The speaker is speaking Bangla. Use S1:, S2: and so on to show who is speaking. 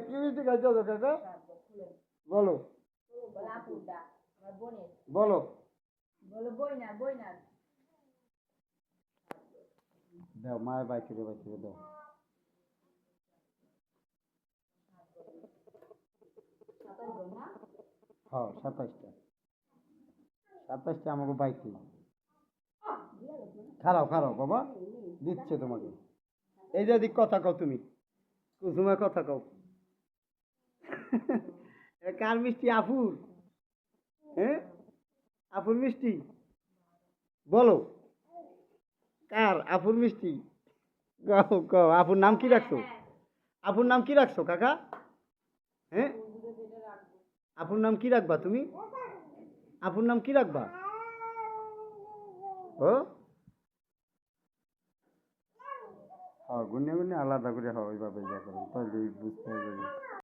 S1: কি মিষ্টি খাইছো কাকা? বলো বলো। দাও মায়ের বাইকে দাও। হ্যাঁ 27টা আমাকে বাইকে। খারাপ বাবা, দিচ্ছে তোমাকে। এই যে দিক কথা কও তুমি, কুসুমের কথা কও। কার মিষ্টি? আপুর? হ্যাঁ আপুর মিষ্টি বলো। কার আপুর মিষ্টি? কও কও, আপুর নাম কি রাখছো? আপুর নাম কি রাখছো কাকা? হ্যাঁ আপুর নাম কি রাখবা তুমি? আপুর নাম কি রাখবা? ও হ্যাঁ, গুনে আলাদা করে হয় ওইভাবে ইয়া করো, তাহলে বুঝতে হবে।